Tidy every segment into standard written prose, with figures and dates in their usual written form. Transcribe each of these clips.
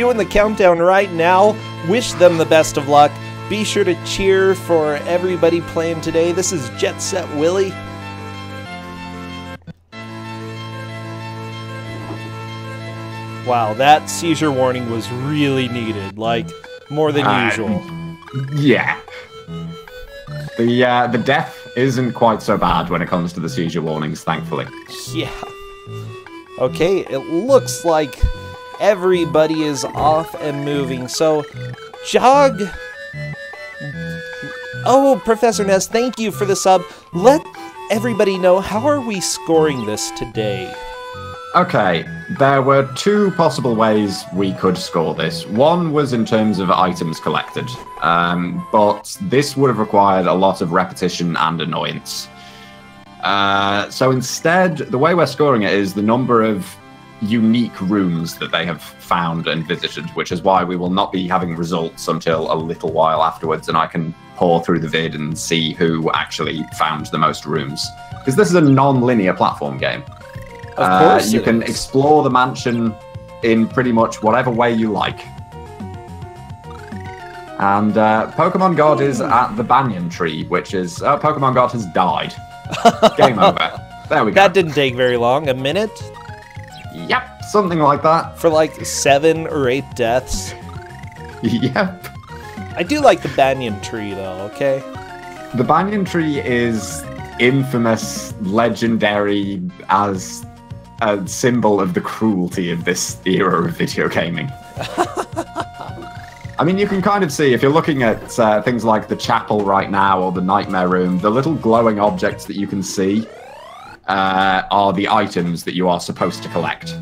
doing the countdown right now. Wish them the best of luck. Be sure to cheer for everybody playing today. This is Jet Set Willy. Wow, that seizure warning was really needed, like, more than usual. Yeah. The death isn't quite so bad when it comes to the seizure warnings, thankfully. Yeah. Okay, it looks like everybody is off and moving, so Jog... Oh, Professor Ness, thank you for the sub. Let everybody know, how are we scoring this today? Okay, there were two possible ways we could score this. One was in terms of items collected, but this would have required a lot of repetition and annoyance. So instead, the way we're scoring it is the number of unique rooms that they have found and visited, which is why we will not be having results until a little while afterwards, and I can pour through the vid and see who actually found the most rooms. Because this is a non-linear platform game. Of course you can explore the mansion in pretty much whatever way you like. And Pokemon God is at the banyan tree, which is... Pokemon God has died. Game over. There we go. That didn't take very long. A minute? Yep, something like that. For like 7 or 8 deaths. Yep. I do like the banyan tree, though, okay? The banyan tree is infamous, legendary as a symbol of the cruelty of this era of video gaming. I mean, you can kind of see, if you're looking at things like the chapel right now or the nightmare room, the little glowing objects that you can see are the items that you are supposed to collect.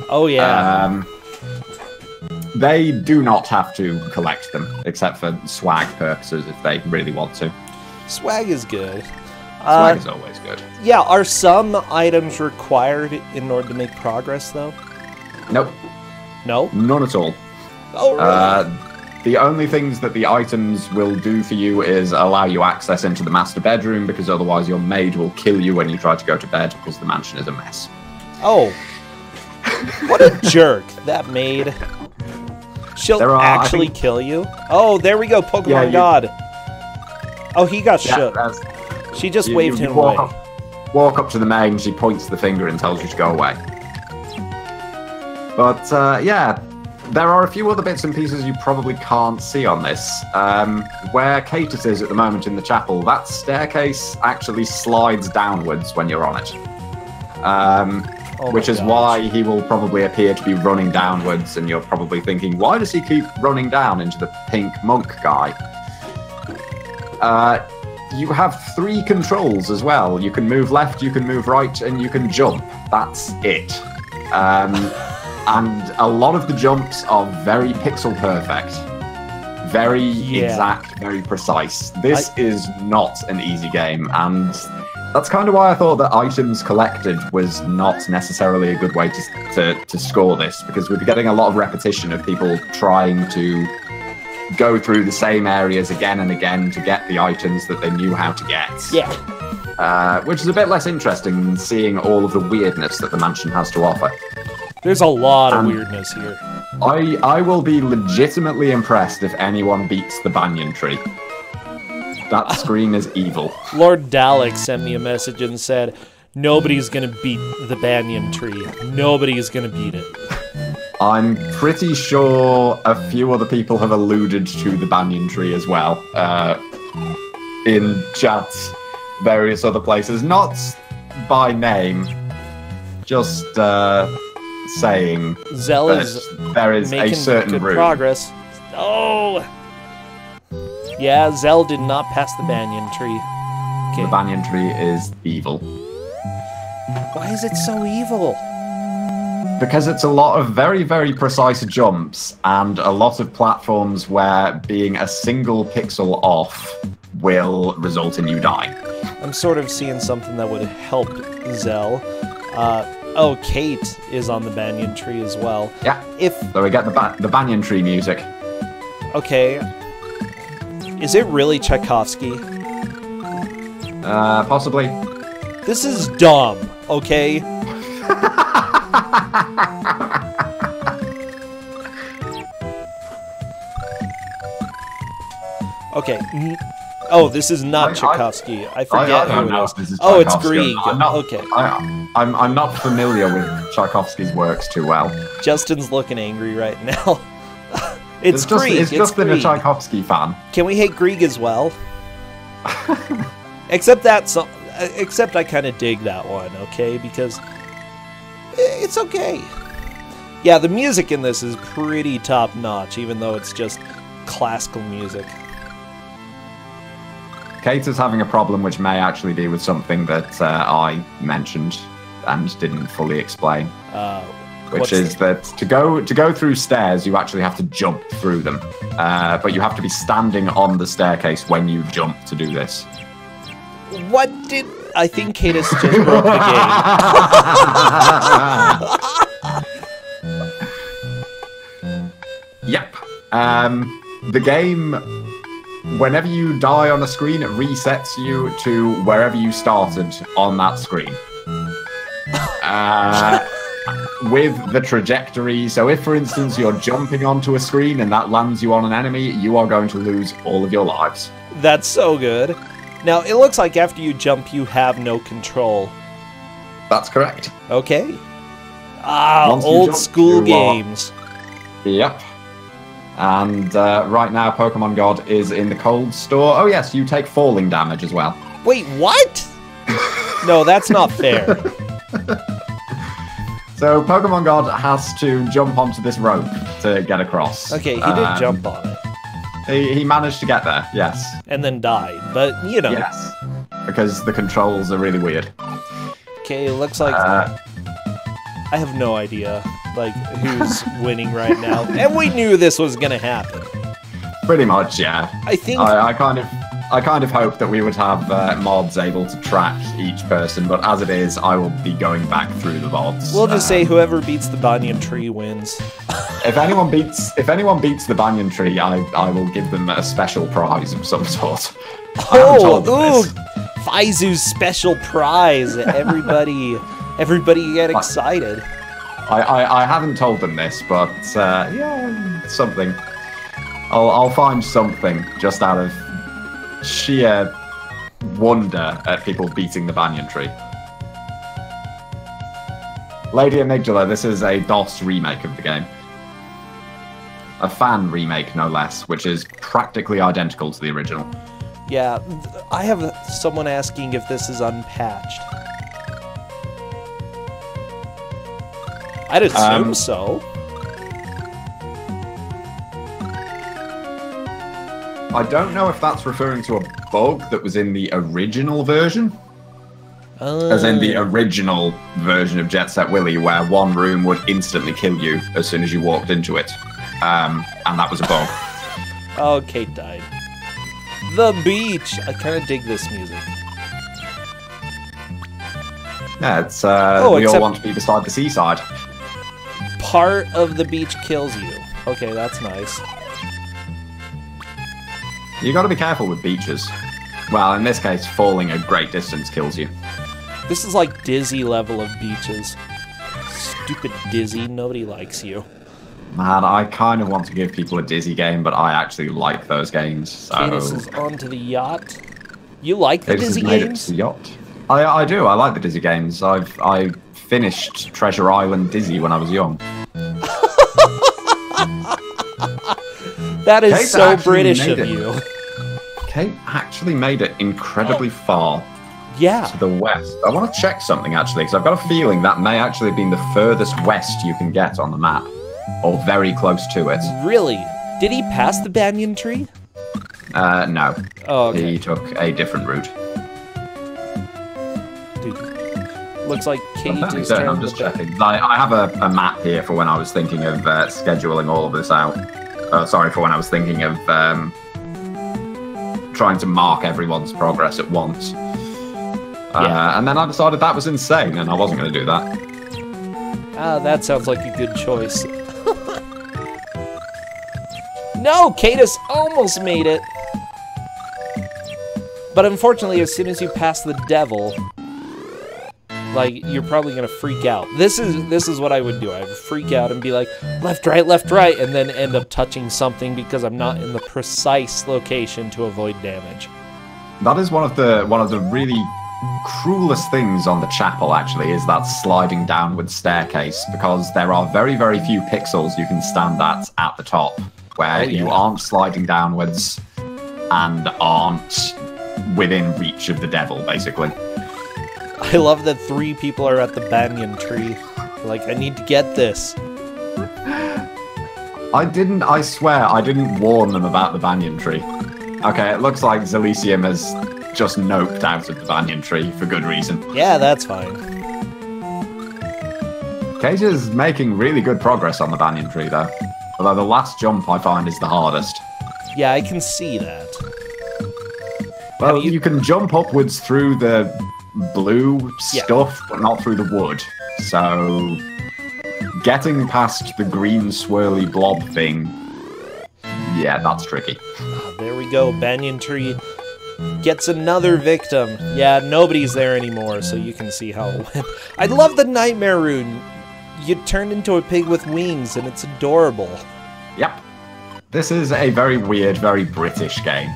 Oh, yeah. They do not have to collect them, except for swag purposes if they really want to. Swag is good. Swag is always good. Yeah, are some items required in order to make progress, though? Nope. No? None at all. Oh, really? The only things that the items will do for you is allow you access into the master bedroom, because otherwise your maid will kill you when you try to go to bed, because the mansion is a mess. Oh. What a jerk, that maid. She'll actually kill you? Oh, there we go, Pokemon God. Oh, he got shook. She just waved him away. Walk up to the maid and she points the finger and tells you to go away. But, yeah, there are a few other bits and pieces you probably can't see on this. Where Catus is at the moment in the chapel, that staircase actually slides downwards when you're on it. Which is why he will probably appear to be running downwards, and you're probably thinking, why does he keep running down into the pink monk guy? You have 3 controls as well. You can move left, you can move right, and you can jump. That's it. And a lot of the jumps are very pixel perfect. Very exact, very precise. This is not an easy game, and that's kind of why I thought that items collected was not necessarily a good way to score this, because we'd be getting a lot of repetition of people trying to go through the same areas again and again to get the items that they knew how to get. Yeah. Which is a bit less interesting than seeing all of the weirdness that the mansion has to offer. There's a lot of weirdness here. I will be legitimately impressed if anyone beats the banyan tree. That screen is evil. Lord Dalek sent me a message and said, nobody's gonna beat the banyan tree. Nobody's gonna beat it. I'm pretty sure a few other people have alluded to the banyan tree as well. In chats, various other places. Not by name, just saying Zell is there is making a certain good room. progress. Oh! Yeah, Zell did not pass the banyan tree. Okay. The banyan tree is evil. Why is it so evil? Because it's a lot of very, very precise jumps and a lot of platforms where being a single pixel off will result in you dying. I'm sort of seeing something that would help Zell. Oh, Kate is on the banyan tree as well. Yeah. So we get the banyan tree music. Okay. Is it really Tchaikovsky? Possibly. This is dumb, okay? Okay. Oh, this is not Tchaikovsky. I forget who it is. Oh, it's Grieg. Okay. I'm not familiar with Tchaikovsky's works too well. Justin's looking angry right now. It's Grieg. It's just been a Tchaikovsky fan. Can we hate Grieg as well? Except I kind of dig that one, okay? Because it's okay. Yeah, the music in this is pretty top-notch, even though it's just classical music. Kate is having a problem which may actually be with something that I mentioned and didn't fully explain. Which is that to go through stairs, you actually have to jump through them. But you have to be standing on the staircase when you jump to do this. What did... I think Cadus just broke the game. Yep. The game, whenever you die on a screen, it resets you to wherever you started on that screen. With the trajectory, so if, for instance, you're jumping onto a screen and that lands you on an enemy, you are going to lose all of your lives. That's so good. Now, it looks like after you jump, you have no control. That's correct. Okay. Old school games. Yep. And right now, Pokemon God is in the cold store. Oh, yes, you take falling damage as well. Wait, what? No, that's not fair. So, Pokemon God has to jump onto this rope to get across. Okay, he did jump on it. He managed to get there, yes. And then died, but, you know. Yes, because the controls are really weird. Okay, it looks like... I have no idea, like, who's winning right now. And we knew this was gonna happen. Pretty much, yeah. I think... I kind of hoped that we would have mods able to track each person, but as it is, I will be going back through the mods. We'll just say whoever beats the banyan tree wins. If anyone beats the banyan tree, I will give them a special prize of some sort. Faizu's special prize! Everybody get excited. I haven't told them this, but yeah, something. I'll find something just out of sheer wonder at people beating the banyan tree. Lady Amygdala, this is a DOS remake of the game. A fan remake, no less, which is practically identical to the original. Yeah, I have someone asking if this is unpatched. I'd assume so. I don't know if that's referring to a bug that was in the original version. As in the original version of Jet Set Willy, where one room would instantly kill you as soon as you walked into it. And that was a bug. Oh, Kate died. The beach! I kind of dig this music. Yeah, it's, we all want to be beside the seaside. Part of the beach kills you. Okay, that's nice. You gotta be careful with beaches. Well, in this case, falling a great distance kills you. This is like Dizzy level of beaches. Stupid Dizzy, nobody likes you. Man, I kind of want to give people a Dizzy game, but I actually like those games, so... Cadus is onto the yacht. You like the Dizzy games? The yacht. I do, I like the Dizzy games. I finished Treasure Island Dizzy when I was young. That is Kate so British of you. Kate actually made it incredibly far. Yeah. To the west. I want to check something, actually, because I've got a feeling that may actually have been the furthest west you can get on the map. Or very close to it. Really? Did he pass the banyan tree? No. Oh, okay. He took a different route. Dude. Looks like Kate is I'm just checking. I have a map here for when I was thinking of scheduling all of this out. Sorry, for when I was thinking of trying to mark everyone's progress at once. Yeah. And then I decided that was insane, and I wasn't going to do that. That sounds like a good choice. No, Cadus almost made it. But unfortunately, as soon as you pass the devil... Like, you're probably gonna freak out. This is what I would do. I would freak out and be like, left, right, and then end up touching something because I'm not in the precise location to avoid damage. That is one of the really cruelest things on the chapel, actually, is that sliding downward staircase, because there are very, very few pixels you can stand at the top, where you aren't sliding downwards and aren't within reach of the devil, basically. I love that 3 people are at the banyan tree. Like, I need to get this. I swear, I didn't warn them about the banyan tree. Okay, it looks like Zelicium has just noped out of the banyan tree for good reason. Yeah, that's fine. Cage is making really good progress on the banyan tree, though. Although the last jump I find is the hardest. Yeah, I can see that. Well, you can jump upwards through the blue stuff, but not through the wood. So, getting past the green swirly blob thing, yeah, that's tricky. There we go, banyan tree gets another victim. Yeah, nobody's there anymore, so you can see how it went. I love the nightmare rune. You turned into a pig with wings, and it's adorable. Yep. This is a very weird, very British game.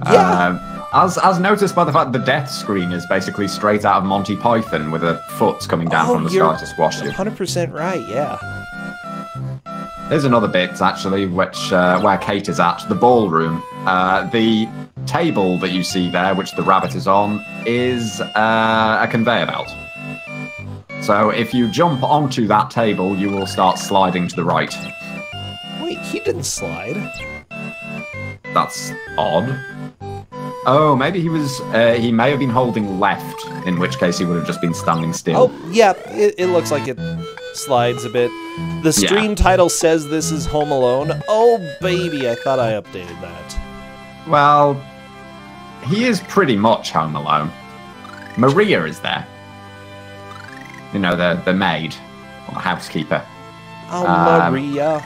Yeah. As noticed by the fact the death screen is basically straight out of Monty Python with a foot coming down from the sky to squash you. 100% right, yeah. There's another bit, actually, which where Kate is at, the ballroom. The table that you see there, which the rabbit is on, is a conveyor belt. So if you jump onto that table, you will start sliding to the right. Wait, he didn't slide. That's odd. Oh, maybe he may have been holding left, in which case he would have just been standing still. Oh, yeah, it looks like it slides a bit. The stream title says this is Home Alone. Oh, baby, I thought I updated that. Well, he is pretty much Home Alone. Maria is there. You know, the maid, or the housekeeper. Oh, Maria.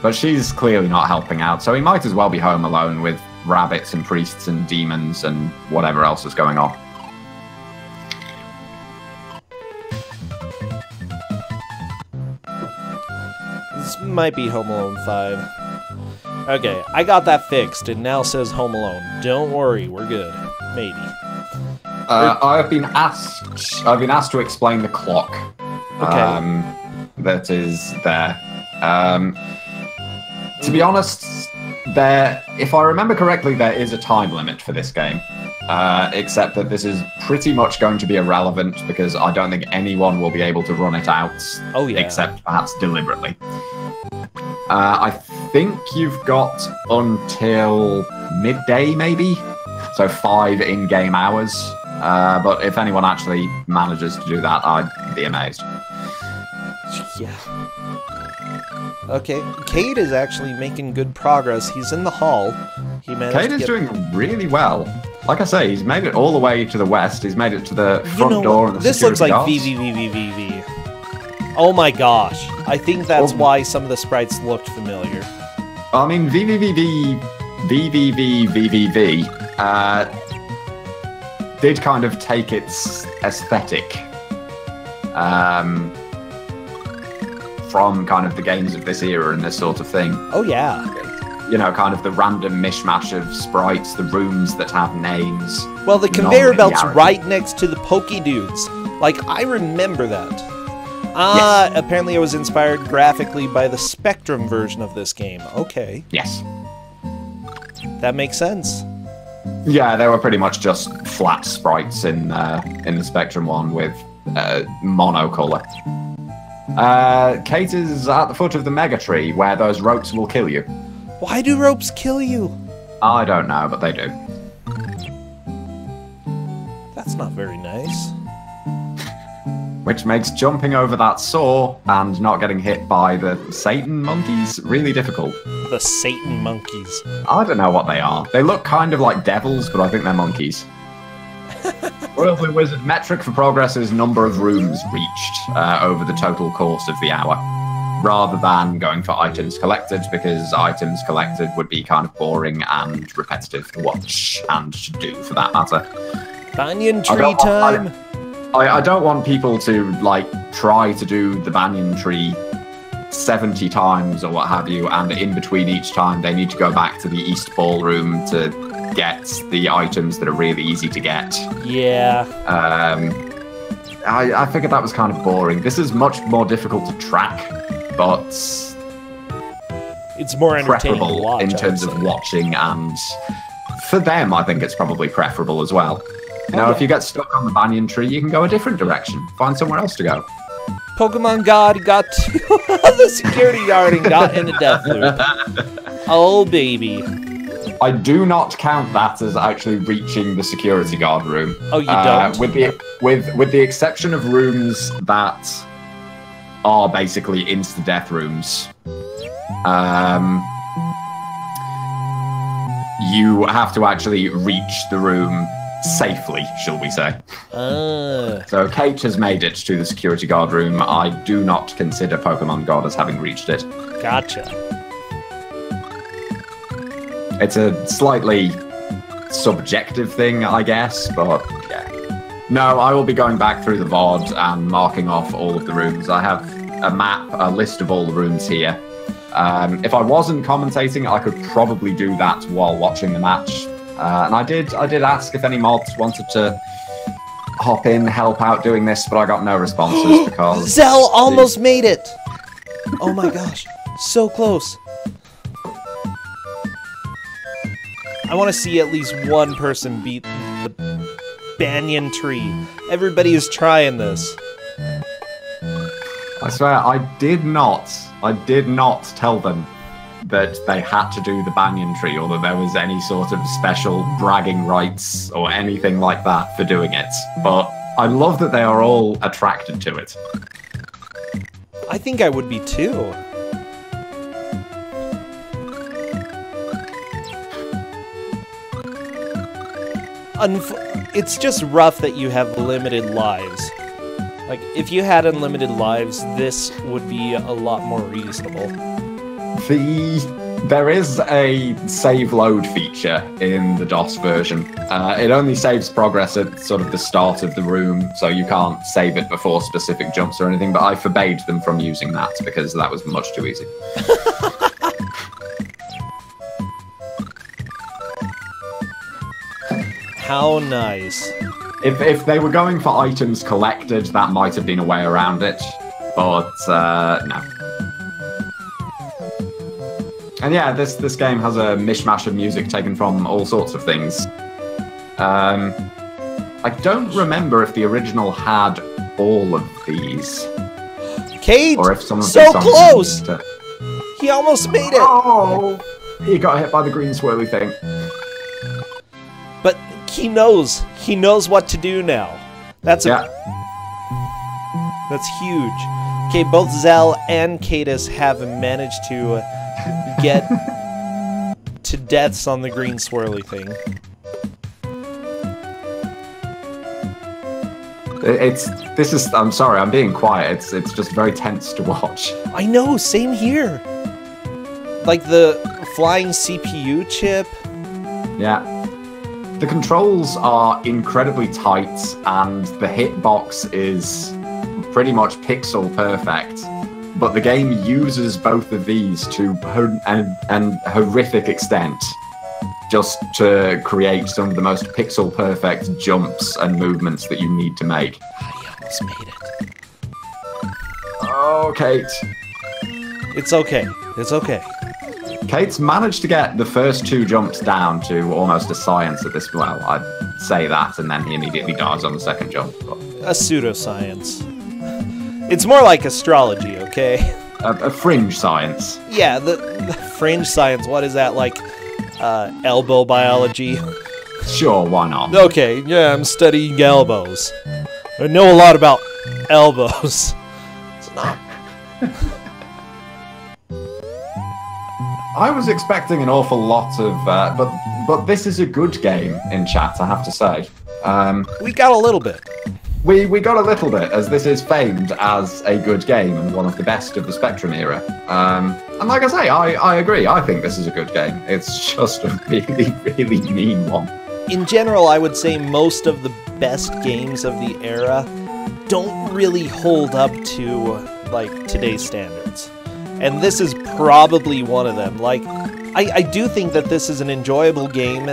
But she's clearly not helping out, so he might as well be home alone with rabbits and priests and demons and whatever else is going on. This might be Home Alone 5. Okay, I got that fixed. It now says Home Alone. Don't worry, we're good. Maybe. I've been asked to explain the clock. Okay. That is there. To be honest, if I remember correctly, there is a time limit for this game. Except that this is pretty much going to be irrelevant because I don't think anyone will be able to run it out. Oh, yeah. Except perhaps deliberately. I think you've got until midday, maybe? So 5 in-game hours. But if anyone actually manages to do that, I'd be amazed. Yeah. Okay, Cade is actually making good progress. He's in the hall. Cade is doing really well. Like I say, he's made it all the way to the west. He's made it to the front door and the this looks like guards. VVVVVV. Oh my gosh. I think that's why some of the sprites looked familiar. I mean, VVVVVVV did kind of take its aesthetic from kind of the games of this era and this sort of thing. Oh, yeah. You know, kind of the random mishmash of sprites, the rooms that have names. Well, the conveyor belt's right next to the Pokey Dudes. Like, I remember that. Yes. Apparently it was inspired graphically by the Spectrum version of this game. Okay. Yes. That makes sense. Yeah, they were pretty much just flat sprites in the Spectrum one with monocolor. Kate is at the foot of the mega tree where those ropes will kill you. Why do ropes kill you? I don't know, but they do. That's not very nice. Which makes jumping over that saw and not getting hit by the Satan monkeys really difficult. The Satan monkeys. I don't know what they are. They look kind of like devils, but I think they're monkeys. Royal Blue Wizard metric for progress is number of rooms reached over the total course of the hour, rather than going for items collected, because items collected would be kind of boring and repetitive to watch and to do, for that matter. Banyan tree time! I don't want people to, like, try to do the banyan tree 70 times or what have you, and in between each time they need to go back to the East Ballroom to get the items that are really easy to get. Yeah. I figured that was kind of boring. This is much more difficult to track, but it's more entertaining preferable to watch, in terms of watching, and for them, I think it's probably preferable as well. You know, if you get stuck on the banyan tree, you can go a different direction. Find somewhere else to go. Pokemon God got to the security guard and got in a death loop. Oh, baby. I do not count that as actually reaching the security guard room. Oh, you don't? With the exception of rooms that are basically insta-death rooms. You have to actually reach the room safely, shall we say. So Kate has made it to the security guard room. I do not consider Pokemon God as having reached it. Gotcha. It's a slightly subjective thing, I guess, but yeah. No, I will be going back through the VOD and marking off all of the rooms. I have a map, a list of all the rooms here. If I wasn't commentating, I could probably do that while watching the match. And I did ask if any mods wanted to hop in, help out doing this, but I got no responses because... Zell almost made it! Oh my gosh, so close. I want to see at least one person beat the banyan tree. Everybody is trying this. I swear, I did not tell them that they had to do the banyan tree or that there was any sort of special bragging rights or anything like that for doing it. But I love that they are all attracted to it. I think I would be too. It's just rough that you have limited lives. Like, if you had unlimited lives, this would be a lot more reasonable. There is a save load feature in the DOS version. It only saves progress at sort of the start of the room, so you can't save it before specific jumps or anything, but I forbade them from using that because that was much too easy. How nice. If they were going for items collected, that might have been a way around it, but no. And yeah, this game has a mishmash of music taken from all sorts of things. I don't remember if the original had all of these. Kate, or if some of so close! He almost made it! Oh! He got hit by the green swirly thing. But he knows what to do now. That's huge. Okay, both Zell and Cadus have managed to get to deaths on the green swirly thing. I'm sorry, I'm being quiet. It's just very tense to watch. I know, same here. Like the flying CPU chip. Yeah. The controls are incredibly tight, and the hitbox is pretty much pixel perfect. But the game uses both of these to an horrific extent, just to create some of the most pixel perfect jumps and movements that you need to make. He almost made it. Oh, Kate. It's okay. It's okay. Kate's managed to get the first two jumps down to almost a science at this. Well, I'd say that, and then he immediately dies on the second jump. But... a pseudoscience. It's more like astrology, okay? A fringe science. Yeah, the fringe science. What is that, like elbow biology? Sure, why not? Okay, yeah, I'm studying elbows. I know a lot about elbows. It's not... I was expecting an awful lot of, but this is a good game in chat, I have to say. We got a little bit. We got a little bit, as this is famed as a good game and one of the best of the Spectrum era. And like I say, I agree. I think this is a good game. It's just a really, really mean one. In general, I would say most of the best games of the era don't really hold up to, like, today's standards. And this is probably one of them. Like, I do think that this is an enjoyable game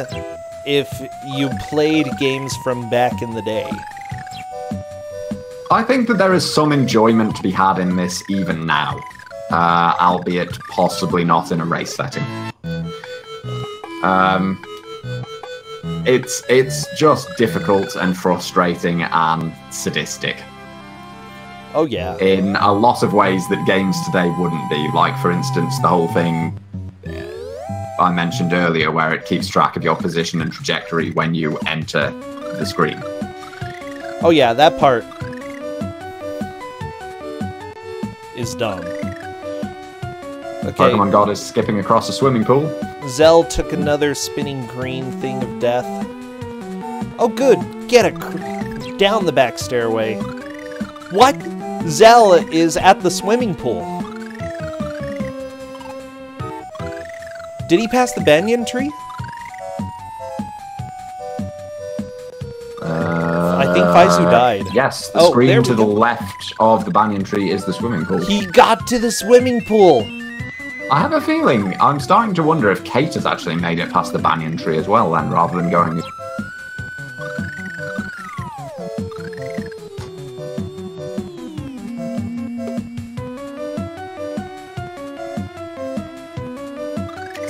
if you played games from back in the day. I think that there is some enjoyment to be had in this even now, albeit possibly not in a race setting. It's just difficult and frustrating and sadistic. Oh, yeah. In a lot of ways that games today wouldn't be. Like, for instance, the whole thing I mentioned earlier where it keeps track of your position and trajectory when you enter the screen. Oh, yeah, that part is dumb. Okay. Pokemon God is skipping across a swimming pool. Zell took another spinning green thing of death. Oh, good. Get it down the back stairway. What? Zell is at the swimming pool. Did he pass the banyan tree? I think Faizu died. Yes, the screen to the left of the banyan tree is the swimming pool. He got to the swimming pool. I have a feeling, I'm starting to wonder if Kate has actually made it past the banyan tree as well then, rather than going...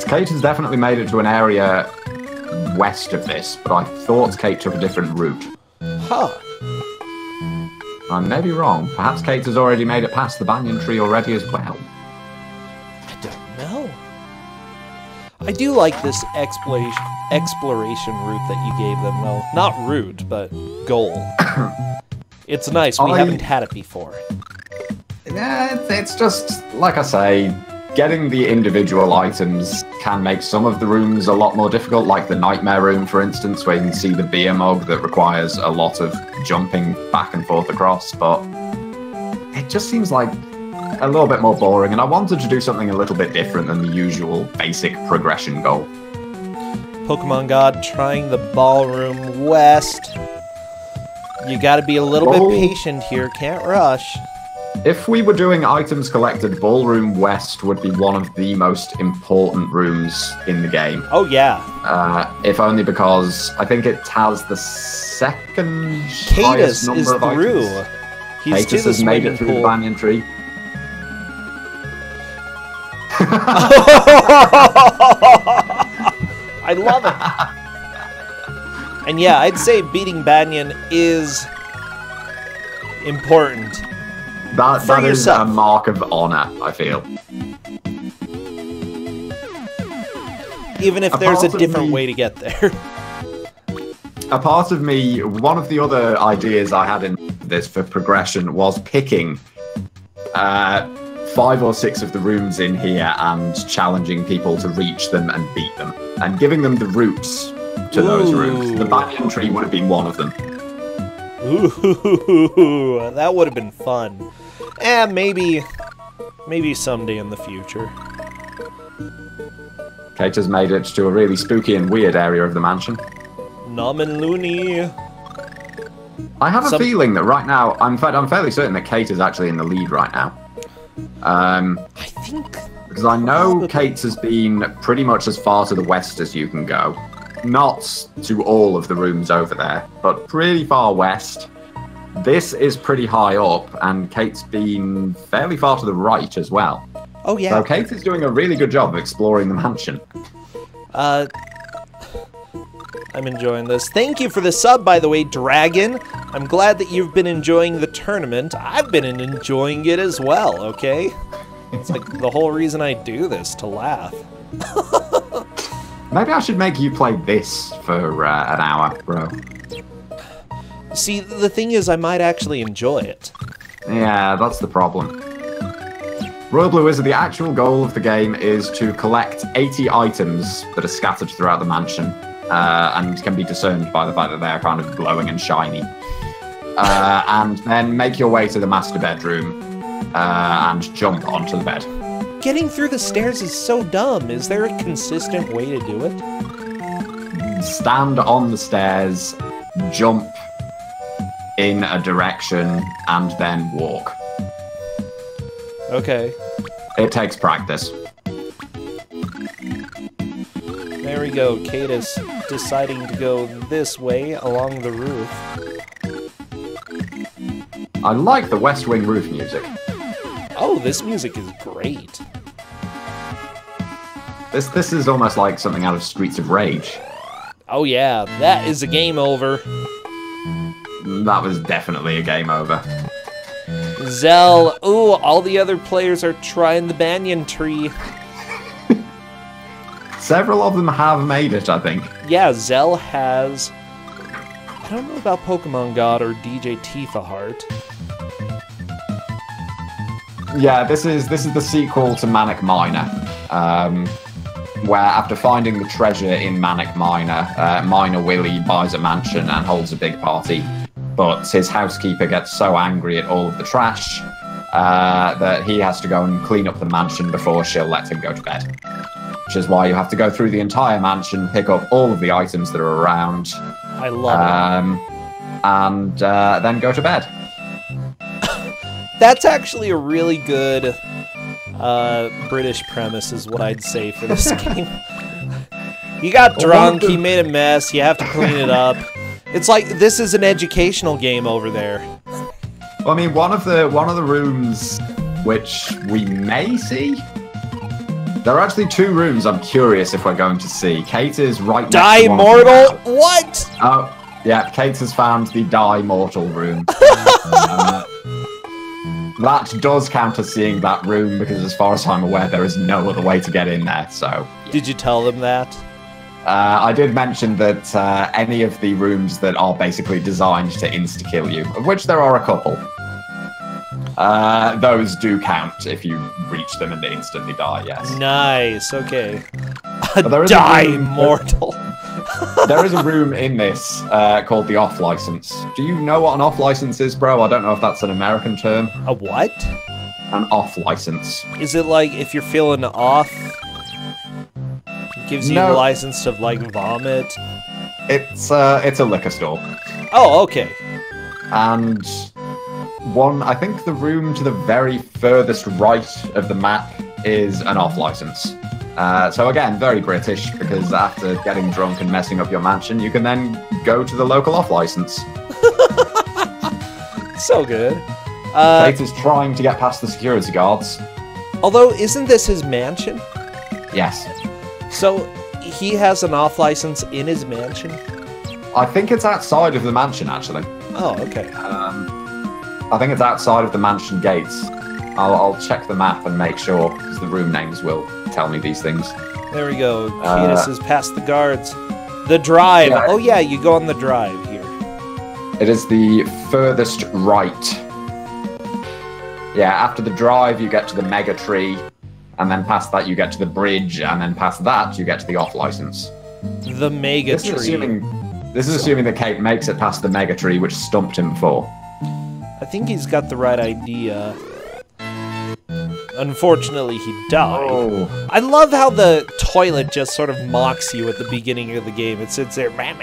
Kate has definitely made it to an area west of this, but I thought Kate took a different route. Huh. I may be wrong. Perhaps Kate has already made it past the banyan tree already as well. I don't know. I do like this exploration route that you gave them, though. Not route, but goal. It's nice. We haven't had it before. Yeah, it's just, like I say, getting the individual items can make some of the rooms a lot more difficult, like the Nightmare Room, for instance, where you can see the beer mug that requires a lot of jumping back and forth across, but it just seems like a little bit more boring, and I wanted to do something a little bit different than the usual basic progression goal. Pokemon God trying the ballroom west. You gotta be a little bit patient here, can't rush. If we were doing items collected, Ballroom West would be one of the most important rooms in the game. Oh, yeah. If only because I think it has the second highest number is of through. items. He's Katus has made it through the banyan tree. I love it. And yeah, I'd say beating Banyan is important. That is a mark of honor, I feel. Even if there's a different way to get there. A part of me, one of the other ideas I had in this for progression was picking 5 or 6 of the rooms in here and challenging people to reach them and beat them. And giving them the routes to those rooms. The banyan tree would have been one of them. Ooh, that would have been fun. Maybe someday in the future. Kate has made it to a really spooky and weird area of the mansion. Nomin Looney. I have a feeling that right now, I'm fairly certain that Kate is actually in the lead right now. I think... Because I know Kate's has been pretty much as far to the west as you can go. Not to all of the rooms over there, but pretty far west. This is pretty high up, and Kate's been fairly far to the right as well. Oh, yeah. So Kate is doing a really good job of exploring the mansion. I'm enjoying this. Thank you for the sub, by the way, Dragon. I'm glad that you've been enjoying the tournament. I've been enjoying it as well, okay? It's like the whole reason I do this, to laugh. Maybe I should make you play this for an hour, bro. See, the thing is, I might actually enjoy it. Yeah, that's the problem. Royal Blue Wizard, the actual goal of the game is to collect 80 items that are scattered throughout the mansion, and can be discerned by the fact that they're kind of glowing and shiny. And then make your way to the master bedroom, and jump onto the bed. Getting through the stairs is so dumb. Is there a consistent way to do it? Stand on the stairs, jump in a direction and then walk. Okay. It takes practice. There we go. Kate is deciding to go this way along the roof. I like the West Wing roof music. Oh, this music is great. This is almost like something out of Streets of Rage. Oh yeah, that is a game over. That was definitely a game over. Zell, ooh, all the other players are trying the banyan tree. Several of them have made it, I think. Yeah, Zell has... I don't know about Pokemon God or DJ Tifa Heart. Yeah, this is the sequel to Manic Miner, where after finding the treasure in Manic Miner, Miner Willy buys a mansion and holds a big party, but his housekeeper gets so angry at all of the trash that he has to go and clean up the mansion before she'll let him go to bed. Which is why you have to go through the entire mansion, pick up all of the items that are around. I love it. And then go to bed. That's actually a really good British premise, is what I'd say for this game. You got drunk, you made a mess, you have to clean it up. It's like, this is an educational game over there. Well, I mean, one of the rooms which we may see... There are actually 2 rooms I'm curious if we're going to see. Kate is right next to one. Die Mortal? What? Oh, yeah, Kate has found the Die Mortal room. That does count as seeing that room, because as far as I'm aware, there is no other way to get in there, so... Yeah. Did you tell them that? I did mention that any of the rooms that are basically designed to insta-kill you, of which there are a couple, those do count if you reach them and they instantly die, yes. Nice, okay. Die Mortal. There is a room in this called the off-license. Do you know what an off-license is, bro? I don't know if that's an American term. A what? An off-license. Is it like if you're feeling off, it gives you the license to, like, vomit? It's a liquor store. Oh, okay. And... I think the room to the very furthest right of the map is an off-license. So again, very British, because after getting drunk and messing up your mansion, you can then go to the local off-license. So good. Kate is trying to get past the security guards. Although, isn't this his mansion? Yes. So, he has an off-license in his mansion? I think it's outside of the mansion, actually. Oh, okay. I think it's outside of the mansion gates. I'll check the map and make sure, because the room names will tell me these things. There we go. Cadus is past the guards. The drive. Yeah, oh yeah, you go on the drive here. It is the furthest right. Yeah, after the drive you get to the mega tree, and then past that you get to the bridge, and then past that you get to the off-license. The mega tree. This is assuming that Kate makes it past the mega tree, which stumped him before. I think he's got the right idea. Unfortunately, he died. Oh. I love how the toilet just sort of mocks you at the beginning of the game. It sits there. I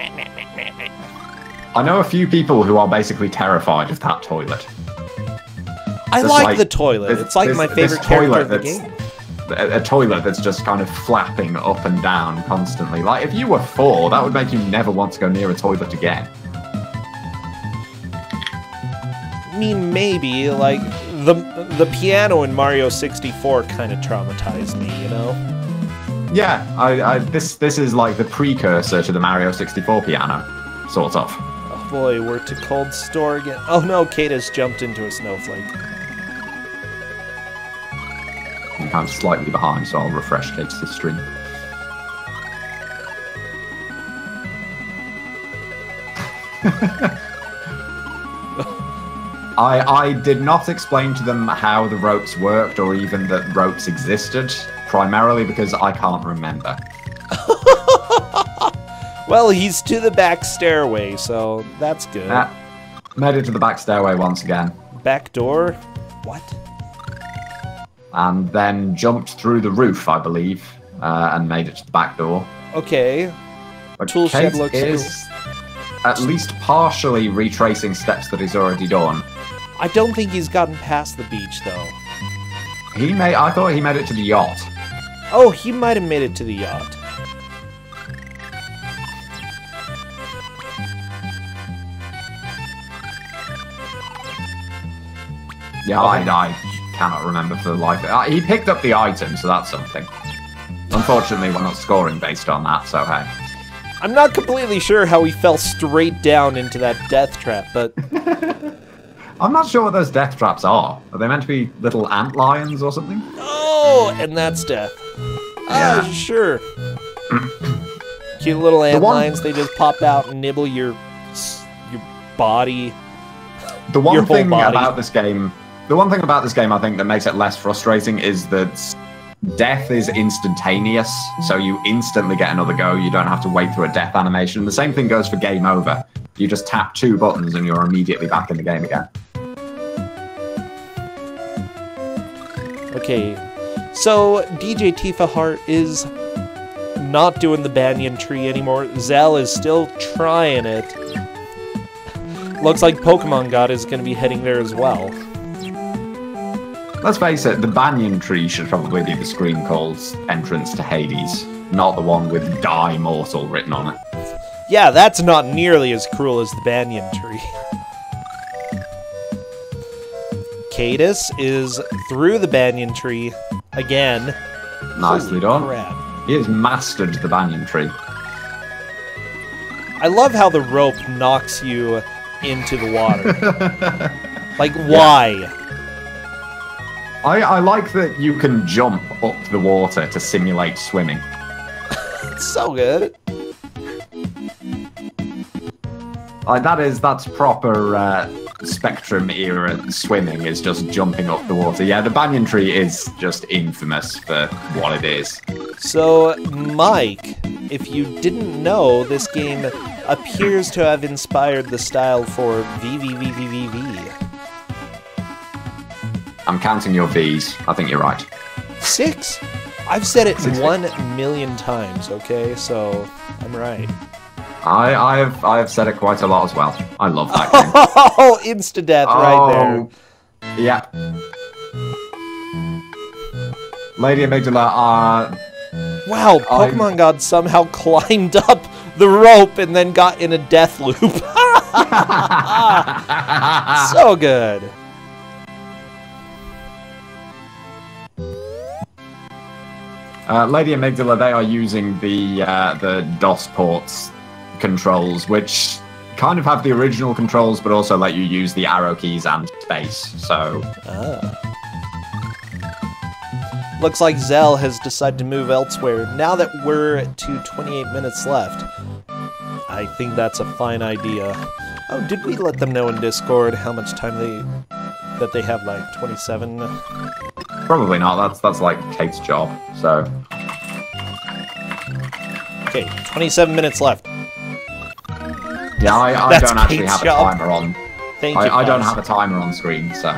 know a few people who are basically terrified of that toilet. I like the toilet. It's like my favorite character of the game. A toilet that's just kind of flapping up and down constantly. Like, if you were 4, that would make you never want to go near a toilet again. I mean, maybe, like, the piano in Mario 64 kind of traumatized me, you know? Yeah, this is like the precursor to the Mario 64 piano, sort of. Oh boy, we're to cold store again. Oh no, Kate has jumped into a snowflake. I'm kind of slightly behind, so I'll refresh Kate's history. I did not explain to them how the ropes worked or even that ropes existed, primarily because I can't remember. Well, he's to the back stairway, so that's good. Made it to the back stairway once again. Back door? What? And then jumped through the roof, I believe, and made it to the back door. Okay. But Tool shed looks at least partially retracing steps that he's already done. I don't think he's gotten past the beach, though. I thought he made it to the yacht. Oh, he might have made it to the yacht. Yeah, I cannot remember for the life of it. He picked up the item, so that's something. Unfortunately, we're not scoring based on that, so hey. I'm not completely sure how he fell straight down into that death trap, but... I'm not sure what those death traps are. Are they meant to be little ant lions or something? Oh, and that's death. Yeah. Ah, sure. Cute little ant lions, they just pop out and nibble your body. The one thing about this game I think that makes it less frustrating is that death is instantaneous, so you instantly get another go. You don't have to wait through a death animation. The same thing goes for game over. You just tap 2 buttons and you're immediately back in the game again. Okay, so DJ Tifa Heart is not doing the banyan tree anymore. Zell is still trying it. Looks like Pokemon God is going to be heading there as well. Let's face it, the banyan tree should probably be the screen called Entrance to Hades, not the one with Die Mortal written on it. Yeah, that's not nearly as cruel as the banyan tree. Cadus is through the banyan tree again. Nicely done. Crap. He has mastered the banyan tree. I love how the rope knocks you into the water. Like, why? Yeah. I like that you can jump up the water to simulate swimming. It's so good. That's proper Spectrum era swimming, is just jumping up the water. Yeah, the banyan tree is just infamous for what it is. So, Mike, if you didn't know, this game appears to have inspired the style for VVVVVV. I'm counting your V's. I think you're right. 6? I've said it 1,000,000 times, okay? So, I'm right. I have said it quite a lot as well. I love that game. Oh, insta-death right there. Yeah. Lady Amygdala, wow, Pokemon God somehow climbed up the rope and then got in a death loop. So good. Lady Amygdala, they are using the DOS ports controls, which kind of have the original controls, but also let you use the arrow keys and space, so... Looks like Zell has decided to move elsewhere. Now that we're to 28 minutes left, I think that's a fine idea. Oh, did we let them know in Discord how much time that they have, like, 27? Probably not. That's like Kate's job, so... Okay, 27 minutes left. Yeah, I don't actually have a timer on. Thank you, I don't have a timer on screen, so...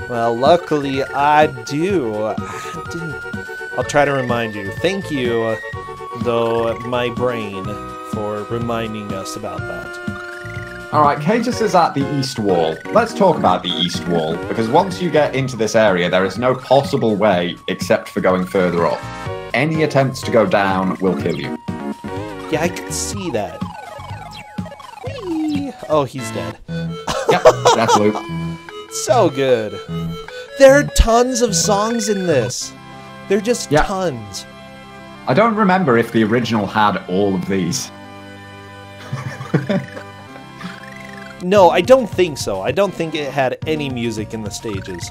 Well, luckily I do. I'll try to remind you. Thank you, though, my brain, for reminding us about that. Alright, Catus is at the east wall. Let's talk about the east wall, because once you get into this area, there is no possible way except for going further up. Any attempts to go down will kill you. Yeah, I can see that. Whee! Oh, he's dead. Yep, that's loop. So good. There are tons of songs in this. They're just tons. I don't remember if the original had all of these. No, I don't think so. I don't think it had any music in the stages.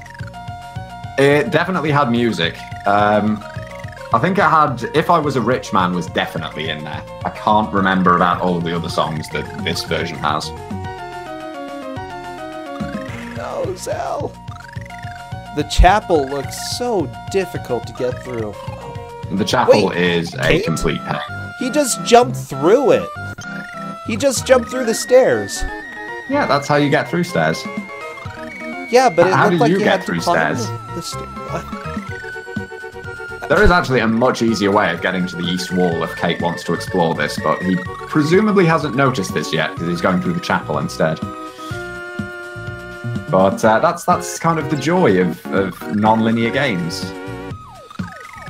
It definitely had music. I think it had If I Was a Rich Man was definitely in there. I can't remember about all the other songs that this version has. No, Zell. The chapel looks so difficult to get through. The chapel is a complete pain. He just jumped through it. He just jumped through the stairs. Yeah, that's how you get through stairs. Yeah, but it how looked do like you you get had through to climb stairs? the stairs. There is actually a much easier way of getting to the east wall if Kate wants to explore this, but he presumably hasn't noticed this yet because he's going through the chapel instead. But that's kind of the joy of non-linear games.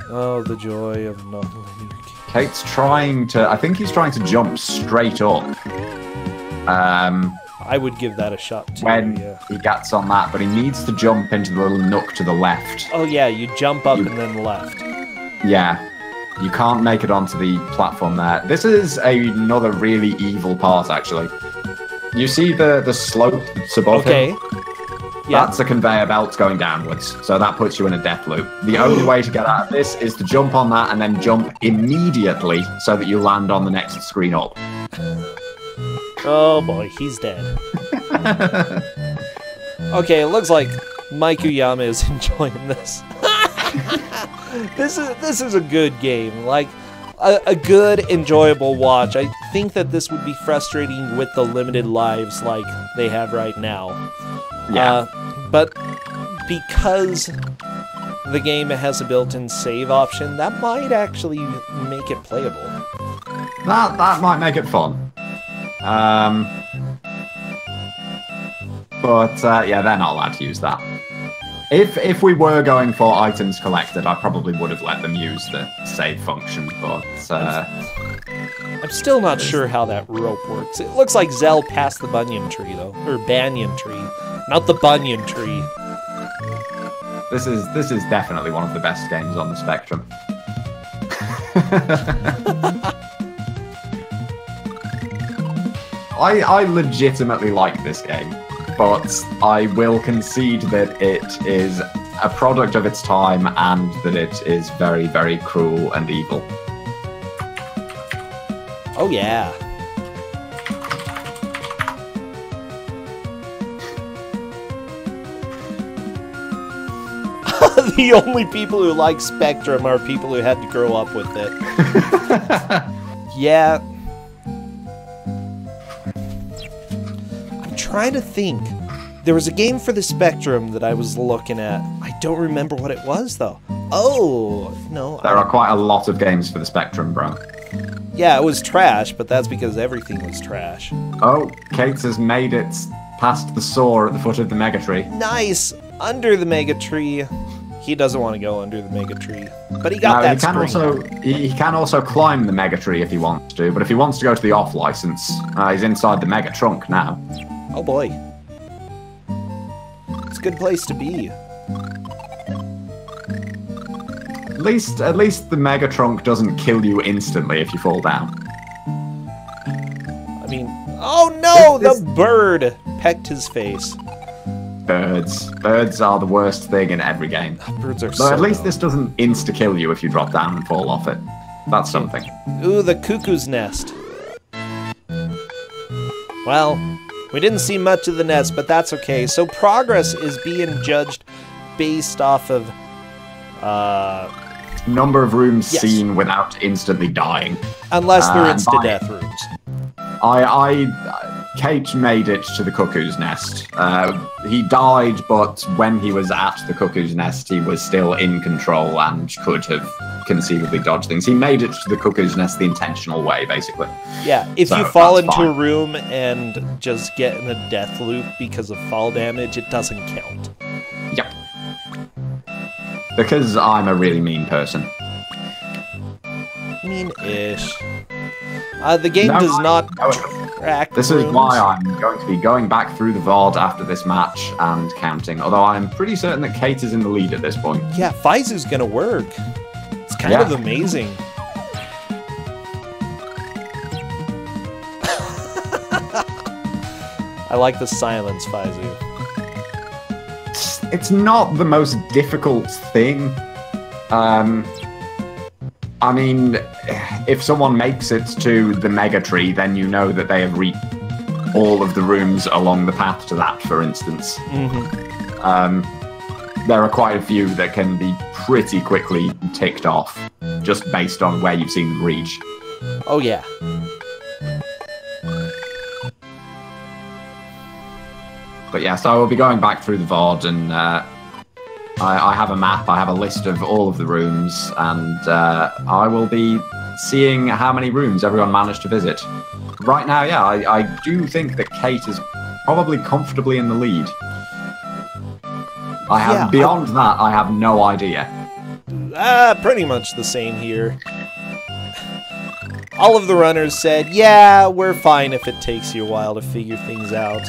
Oh, the joy of non-linear games. Kate's trying to... I think he's trying to jump straight up. I would give that a shot too. When he gets on that, but he needs to jump into the little nook to the left. Oh yeah, you jump up and then left. Yeah. You can't make it onto the platform there. This is another really evil part, actually. You see the slope that's above him? Yeah. That's a conveyor belt going downwards, so that puts you in a death loop. The only way to get out of this is to jump on that and then jump immediately so that you land on the next screen up. Oh boy, he's dead. Okay, it looks like Maikuyama is enjoying this. This is a good game, like a good, enjoyable watch. I think that this would be frustrating with the limited lives like they have right now. Yeah. But because the game has a built-in save option, that might actually make it playable. That might make it fun. But yeah, they're not allowed to use that. If we were going for items collected, I probably would have let them use the save function, but... I'm still not sure how that rope works. It looks like Zell passed the banyan tree, though. Or banyan tree. Not the banyan tree. This is definitely one of the best games on the Spectrum. I legitimately like this game, but I will concede that it is a product of its time and that it is very, very cruel and evil. Oh yeah. The only people who like Spectrum are people who had to grow up with it. Yeah. I'm trying to think. There was a game for the Spectrum that I was looking at. I don't remember what it was, though. Oh, no. There are quite a lot of games for the Spectrum, bro. Yeah, it was trash, but that's because everything was trash. Oh, Kate has made it past the saw at the foot of the mega tree. Nice! Under the mega tree. He doesn't want to go under the mega tree, but he got that spring. He can also climb the mega tree if he wants to, but if he wants to go to the off license, he's inside the mega trunk now. Oh boy. It's a good place to be. At least the mega trunk doesn't kill you instantly if you fall down. I mean, oh no, the bird pecked his face. Birds are the worst thing in every game. Birds are so at least this doesn't insta-kill you if you drop down and fall off it. That's something. Ooh, the cuckoo's nest. Well, we didn't see much of the nest, but that's okay. So progress is being judged based off of... number of rooms seen without instantly dying. Unless they're insta-death rooms. Kate made it to the cuckoo's nest. He died, but when he was at the cuckoo's nest, he was still in control and could have conceivably dodged things. He made it to the cuckoo's nest the intentional way, basically. Yeah, if you fall into a room and just get in a death loop because of fall damage, it doesn't count. Yep. Because I'm a really mean person. Mean-ish. The game does not track This rooms. is why I'm going to be going back through the VOD after this match and counting, although I'm pretty certain that Kate is in the lead at this point. Yeah, Faizu's gonna work. It's kind of amazing. I like the silence, Faizu. It's not the most difficult thing. I mean, if someone makes it to the mega tree, then you know that they have reached all of the rooms along the path to that, for instance. There are quite a few that can be pretty quickly ticked off, just based on where you've seen them reach. Oh, yeah. But yeah, so I will be going back through the VOD and I have a map, I have a list of all of the rooms, and I will be seeing how many rooms everyone managed to visit. Right now, yeah, I do think that Kate is probably comfortably in the lead. Beyond that, I have no idea. Pretty much the same here. All of the runners said, yeah, we're fine if it takes you a while to figure things out.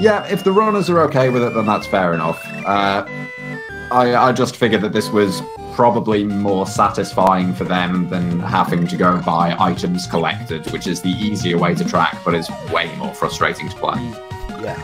Yeah, if the runners are okay with it, then that's fair enough. I just figured that this was probably more satisfying for them than having to go buy items collected, which is the easier way to track, but it's way more frustrating to play. Yeah.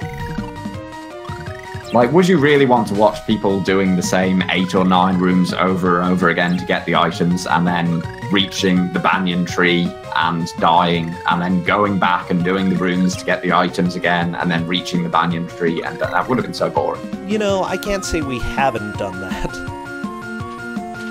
Like, would you really want to watch people doing the same 8 or 9 rooms over and over again to get the items, and then reaching the banyan tree and dying, and then going back and doing the rooms to get the items again, and then reaching the banyan tree? And that would have been so boring. You know, I can't say we haven't done that.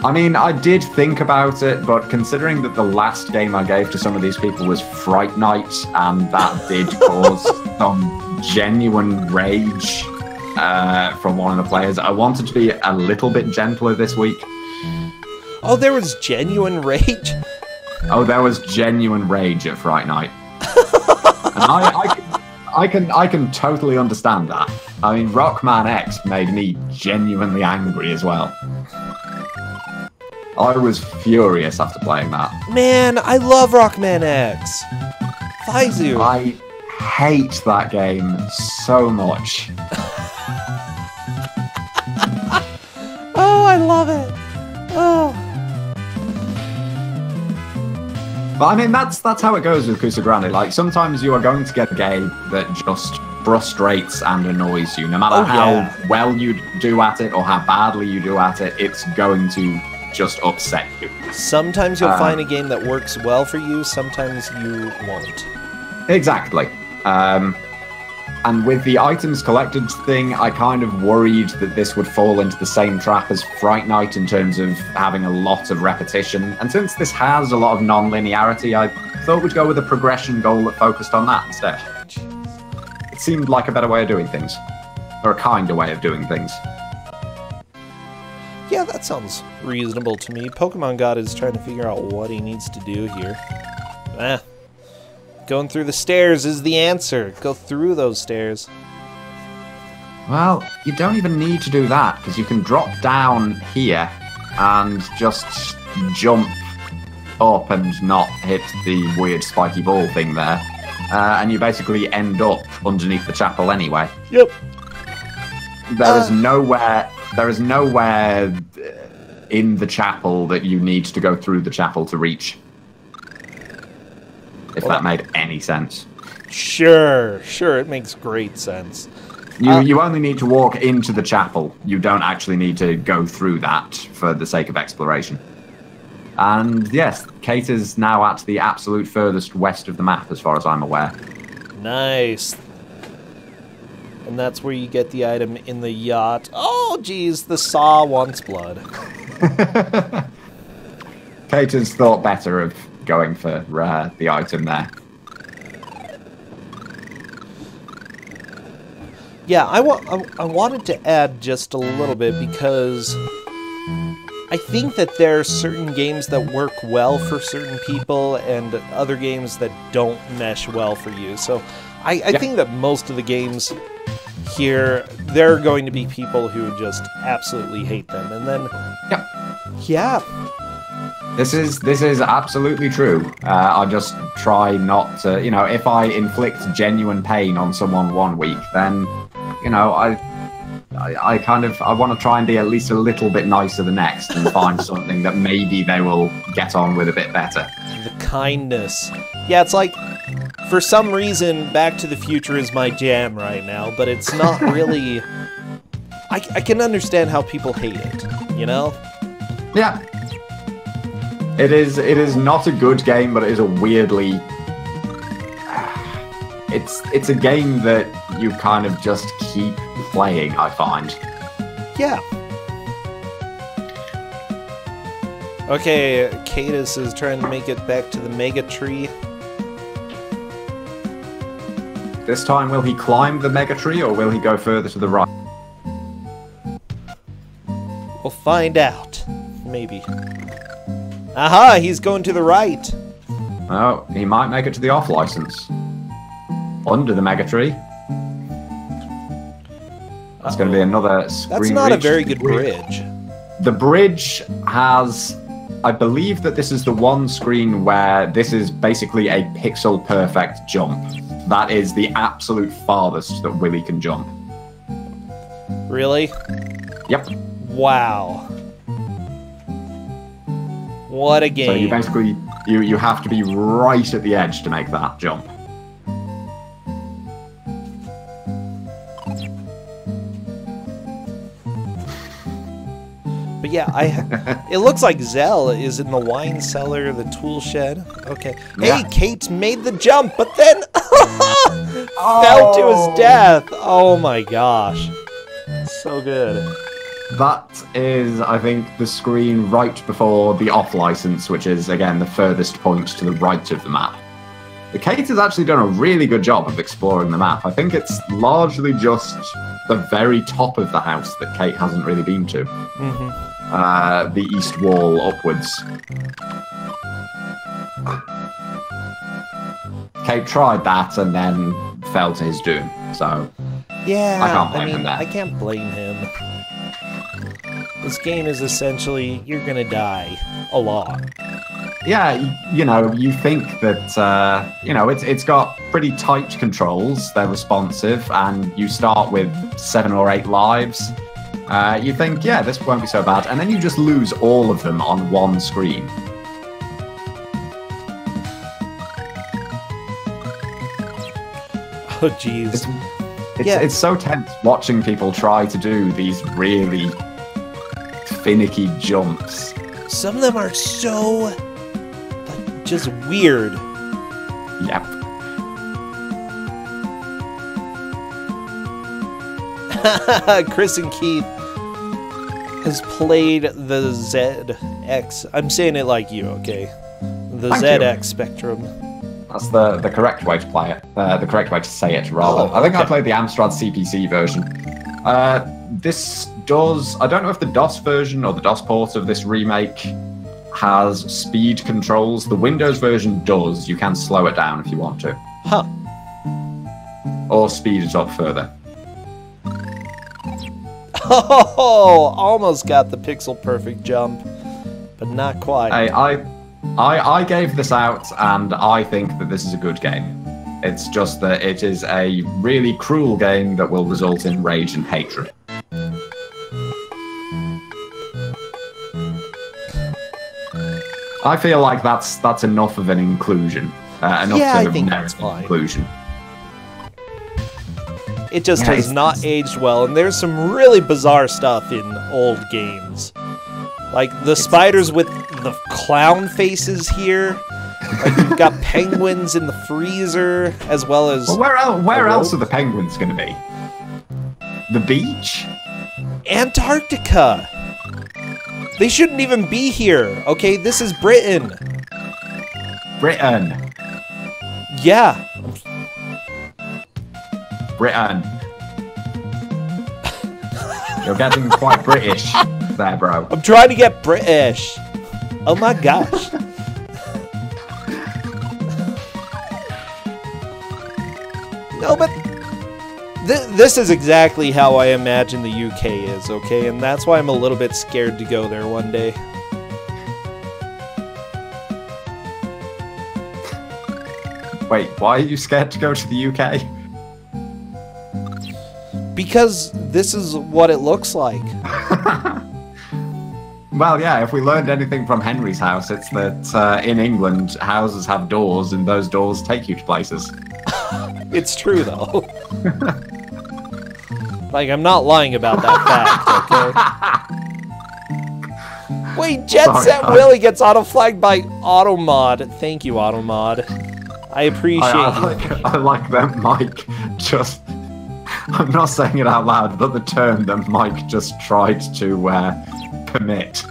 I mean, I did think about it, but considering that the last game I gave to some of these people was Fright Night, and that did cause some genuine rage from one of the players, I wanted to be a little bit gentler this week. Oh, there was genuine rage? Oh, there was genuine rage at Fright Night. And I can totally understand that. I mean, Rockman X made me genuinely angry as well. I was furious after playing that. Man, I love Rockman X. Faizu. I hate that game so much. Oh, I love it. Oh. But I mean, that's how it goes with Kusogrand3. Like, sometimes you are going to get a game that just frustrates and annoys you. No matter how well you do at it or how badly you do at it, it's going to just upset you. Sometimes you'll find a game that works well for you, sometimes you won't. Exactly. And with the items collected thing, I kind of worried that this would fall into the same trap as Fright Night in terms of having a lot of repetition. And since this has a lot of non-linearity, I thought we'd go with a progression goal that focused on that instead. It seemed like a better way of doing things. Or a kinder way of doing things. Yeah, that sounds reasonable to me. Pokemon God is trying to figure out what he needs to do here. Going through the stairs is the answer. Go through those stairs. Well, you don't even need to do that, because you can drop down here and just jump up and not hit the weird spiky ball thing there. And you basically end up underneath the chapel anyway. Yep. There is nowhere in the chapel that you need to go through the chapel to reach. If that made any sense. Sure, it makes great sense. You only need to walk into the chapel. You don't actually need to go through that for the sake of exploration. And yes, Kate is now at the absolute furthest west of the map, as far as I'm aware. Nice. And that's where you get the item in the yacht. Oh, geez, the saw wants blood. Kate has thought better of going for the item there. Yeah, I wanted to add just a little bit because I think that there are certain games that work well for certain people and other games that don't mesh well for you. So I think that most of the games here, there are going to be people who just absolutely hate them. And then, yeah. This is absolutely true. I just try not to, if I inflict genuine pain on someone one week, then, I want to try and be at least a little bit nicer the next and find something that maybe they will get on with a bit better. The kindness. Yeah, it's like, for some reason, Back to the Future is my jam right now, but it's not really... I can understand how people hate it, Yeah. It is not a good game, but it is a weirdly... It's a game that you kind of just keep playing, I find. Yeah. Okay, Cadus is trying to make it back to the Mega Tree. This time, will he climb the Mega Tree, or will he go further to the right? find out. Maybe. Aha, he's going to the right. Oh, he might make it to the off license. Under the mega tree. That's going to be another screen. That's not a very good bridge. The bridge has... I believe that this is the one screen where this is basically a pixel-perfect jump. That is the absolute farthest that Willy can jump. Really? Yep. Wow. What a game. So you basically, you have to be right at the edge to make that jump. But yeah, it looks like Zell is in the wine cellar, the tool shed. Okay. Yeah. Hey, Kate made the jump, but then fell to his death. Oh my gosh. So good. That is, I think, the screen right before the off license, which is, again, the furthest point to the right of the map. The Kate has actually done a really good job of exploring the map. I think it's largely just the very top of the house that Kate hasn't really been to. Mm-hmm. The east wall upwards. Kate tried that and then fell to his doom, so... Yeah, I can't blame him there. I can't blame him. This game is essentially, you're gonna die a lot. Yeah, you know, you think that, you know, it's got pretty tight controls, they're responsive, and you start with 7 or 8 lives. You think, yeah, this won't be so bad, and then you just lose all of them on one screen. Oh, jeez. It's so tense watching people try to do these really finicky jumps. Some of them are so, like, just weird. Yep. Chris and Keith has played the ZX. I'm saying it like you, okay? The Thank ZX you. Spectrum. That's the correct way to play it. The correct way to say it, rather. Oh, I think okay. I played the Amstrad CPC version. This does... I don't know if the DOS version or the DOS port of this remake has speed controls. The Windows version does. You can slow it down if you want to. Huh. Or speed it up further. Oh, almost got the pixel perfect jump, but not quite. I gave this out, and I think that this is a good game. It's just that it is a really cruel game that will result in rage and hatred. I feel like that's enough of an inclusion. Enough Yeah, sort I think of that's fine. inclusion. It just has not aged well, and there's some really bizarre stuff in old games. Like the spiders with the clown faces here. Like you've got penguins in the freezer, as well as... Well, where else are the penguins going to be? The beach? Antarctica! They shouldn't even be here, okay? This is Britain. Britain. Yeah. Britain. You're getting quite British there, bro. I'm trying to get British. Oh my gosh. No, but this is exactly how I imagine the UK is, okay? And that's why I'm a little bit scared to go there one day. Wait, why are you scared to go to the UK? Because this is what it looks like. Well, yeah, if we learned anything from Henry's house, it's that in England, houses have doors, and those doors take you to places. It's true, though. Like, I'm not lying about that fact, okay? Wait, Jet Set Willy gets auto-flagged by Automod. Thank you, Automod. I appreciate I like that Mike just... I'm not saying it out loud, but the term that Mike just tried to permit.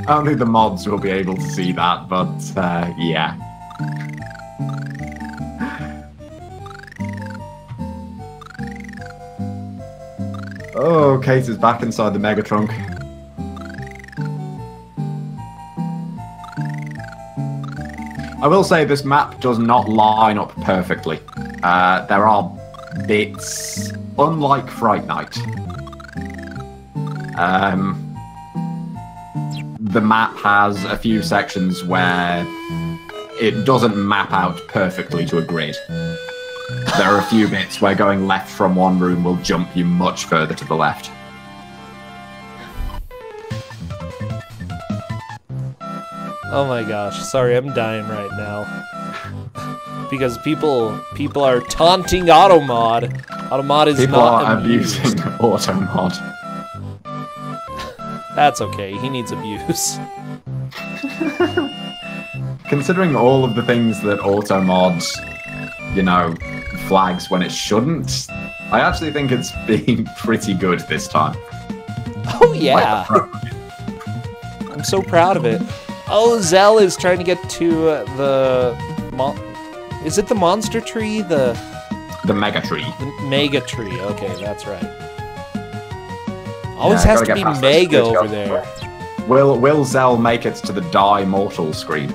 Only the mods will be able to see that, but yeah. Oh, Kate is back inside the Mega Trunk. I will say this map does not line up perfectly. There are bits, unlike Fright Night. The map has a few sections where it doesn't map out perfectly to a grid. There are a few bits where going left from one room will jump you much further to the left. Oh my gosh, sorry, I'm dying right now. Because people are taunting Automod. Automod is people not are abused. abusing Automod. That's okay, he needs abuse. Considering all of the things that Automod, you know, flags when it shouldn't, I actually think it's been pretty good this time. Oh yeah! I'm so proud of it. Oh, Zell is trying to get to the... Is it the monster tree? The mega tree. The mega tree, okay, that's right. Always has to be mega over there. Will Zell make it to the Die Mortal screen?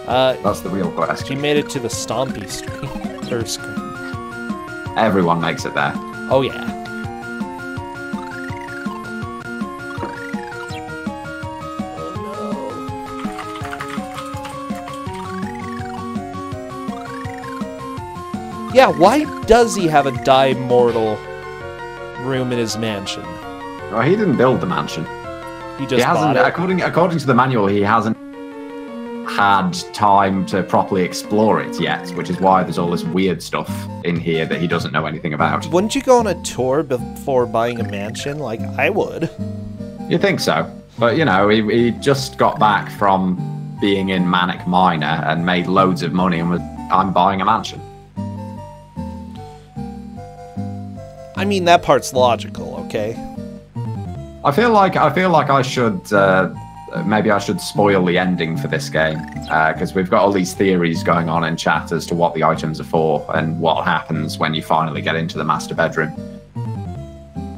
That's the real question. She made it to the Stompy screen. Everyone makes it there. Oh yeah. Yeah, why does he have a Die Mortal room in his mansion? Well, he didn't build the mansion. He just bought it. According to the manual, he hasn't had time to properly explore it yet, which is why there's all this weird stuff in here that he doesn't know anything about. Wouldn't you go on a tour before buying a mansion? Like, I would. You think so? But, you know, he just got back from being in Manic Miner and made loads of money and was, I'm buying a mansion. I mean, that part's logical, okay? I feel like I should maybe I should spoil the ending for this game because we've got all these theories going on in chat as to what the items are for and what happens when you finally get into the master bedroom.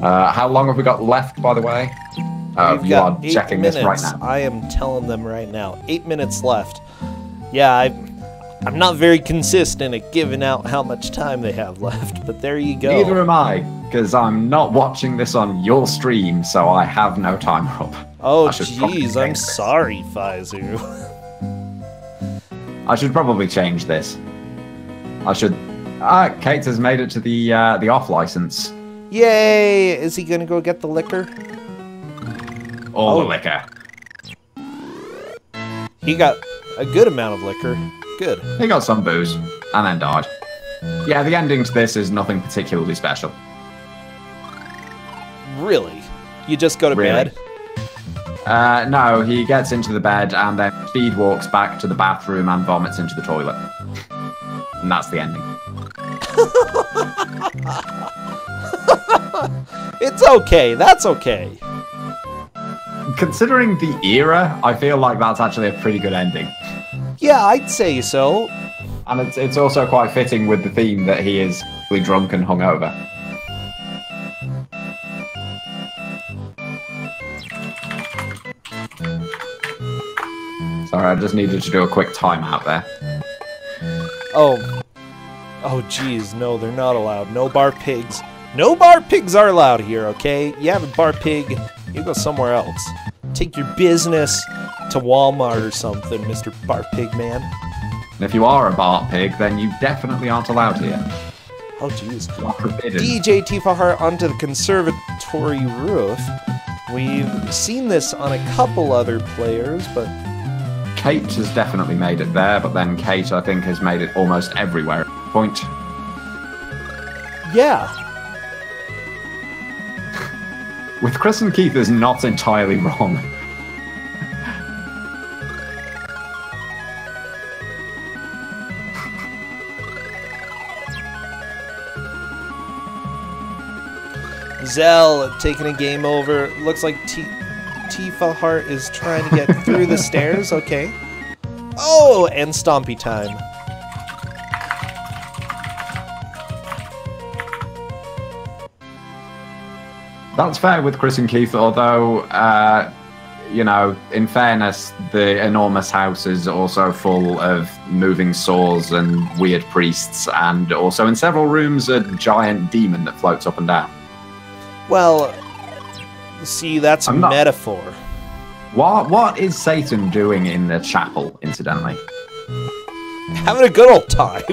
How long have we got left, by the way? You are checking this right now. I am telling them right now. 8 minutes left. Yeah, I'm not very consistent at giving out how much time they have left, but there you go. Neither am I, because I'm not watching this on your stream, so I have no timer up. Oh, jeez, I'm sorry, Fizu. I should probably change this. I should... Kate has made it to the off license. Yay! Is he gonna go get the liquor? All the liquor. He got a good amount of liquor. Good. He got some booze, and then died. Yeah, the ending to this is nothing particularly special. Really? You just go to bed? No, he gets into the bed and then speed walks back to the bathroom and vomits into the toilet. And that's the ending. It's okay, that's okay. Considering the era, I feel like that's actually a pretty good ending. Yeah, I'd say so. And it's also quite fitting with the theme that he is really drunk and hungover. Sorry, I just needed to do a quick timeout there. Oh. Oh, geez, no, they're not allowed. No bar pigs. No bar pigs are allowed here, okay? You have a bar pig, you go somewhere else. Take your business to Walmart or something, Mr. Bar Pig Man. And if you are a Bart Pig, then you definitely aren't allowed here. Oh, jeez. Forbidden. DJ Tifahar onto the conservatory roof. We've seen this on a couple other players, but... Kate has definitely made it there, but then Kate, I think, has made it almost everywhere at this point. Yeah. With Chris and Keith is not entirely wrong. Zell taking a game over. Looks like Tifa Heart is trying to get through the stairs. Okay. Oh, and Stompy time. That's fair with Chris and Keith, although, you know, in fairness, the enormous house is also full of moving saws and weird priests, and also in several rooms a giant demon that floats up and down. Well, see, that's a metaphor. What is Satan doing in the chapel, incidentally? Having a good old time.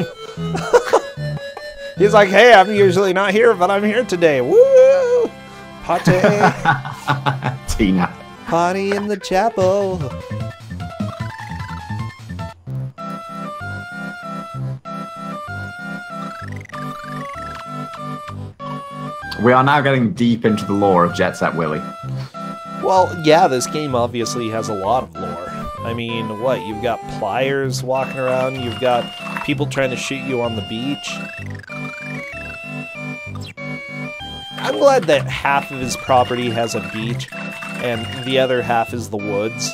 He's like, hey, I'm usually not here, but I'm here today. Woo! Party. Tina. Party in the chapel. We are now getting deep into the lore of Jet Set Willy. Well, yeah, this game obviously has a lot of lore. I mean, what? You've got pliers walking around, you've got people trying to shoot you on the beach. I'm glad that half of his property has a beach, and the other half is the woods.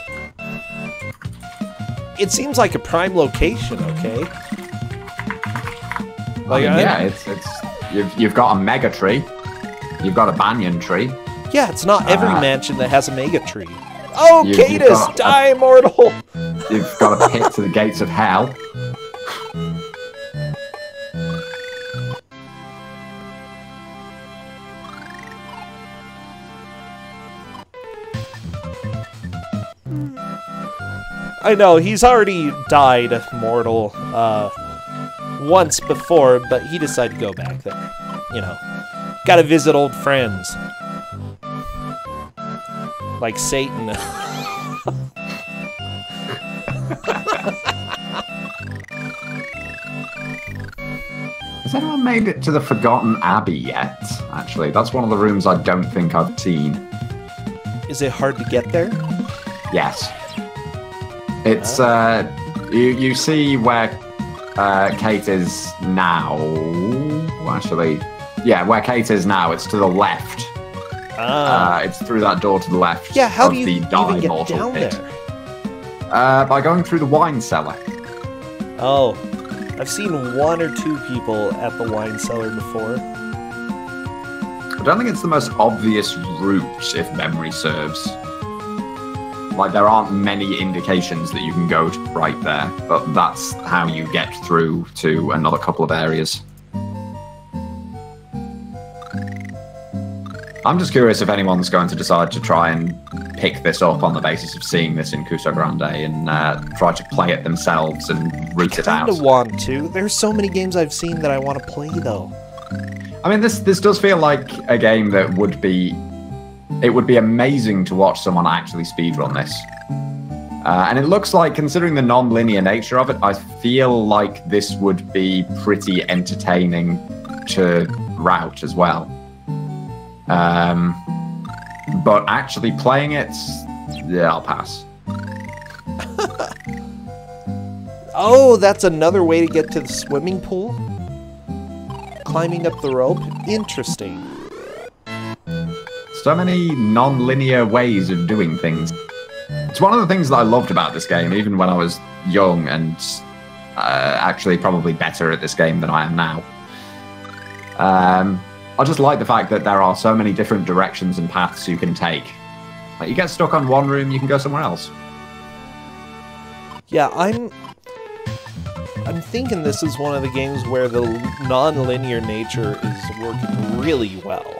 It seems like a prime location, okay? Like, yeah, you've got a mega tree, you've got a banyan tree. Yeah, it's not every mansion that has a mega tree. Oh, Cadus, die, mortal! You've got a pit to the gates of hell. I know, he's already died, mortal, once before, but he decided to go back there. You know, gotta visit old friends. Like Satan. Has anyone made it to the Forgotten Abbey yet? Actually, that's one of the rooms I don't think I've seen. Is it hard to get there? Yes. It's, you see where Kate is now. Actually, yeah, where Kate is now, it's to the left. It's through that door to the left. Yeah, how do you even get down there? By going through the wine cellar. Oh, I've seen one or two people at the wine cellar before. I don't think it's the most obvious route, if memory serves. Like, there aren't many indications that you can go to right there, but that's how you get through to another couple of areas. I'm just curious if anyone's going to decide to try and pick this up on the basis of seeing this in Kusogrand3 and try to play it themselves and root it out. I kind of want to. There's so many games I've seen that I want to play, though. I mean, this does feel like a game that would be... It would be amazing to watch someone actually speedrun this. And it looks like, considering the non-linear nature of it, I feel like this would be pretty entertaining to route as well. But actually playing it, yeah, I'll pass. Oh, that's another way to get to the swimming pool? Climbing up the rope? Interesting. So many non-linear ways of doing things. It's one of the things that I loved about this game, even when I was young, and actually probably better at this game than I am now. I just like the fact that there are so many different directions and paths you can take. Like, you get stuck on one room, you can go somewhere else. Yeah, I'm thinking this is one of the games where the non-linear nature is working really well.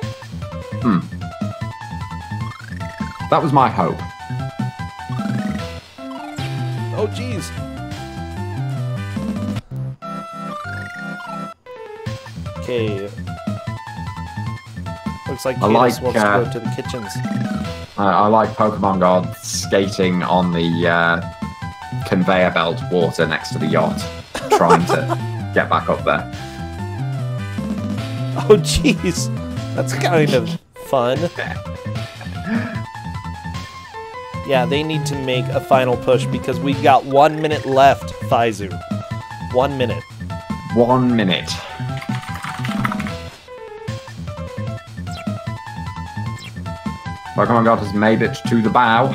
That was my hope. Oh, jeez. Okay. Looks like Cadus wants to go to the kitchens. I like Pokemon God skating on the conveyor belt water next to the yacht, trying to get back up there. Oh, jeez. That's kind of fun. Yeah, they need to make a final push because we've got 1 minute left, Faizu. 1 minute. 1 minute. Pokemon God has made it to the bow.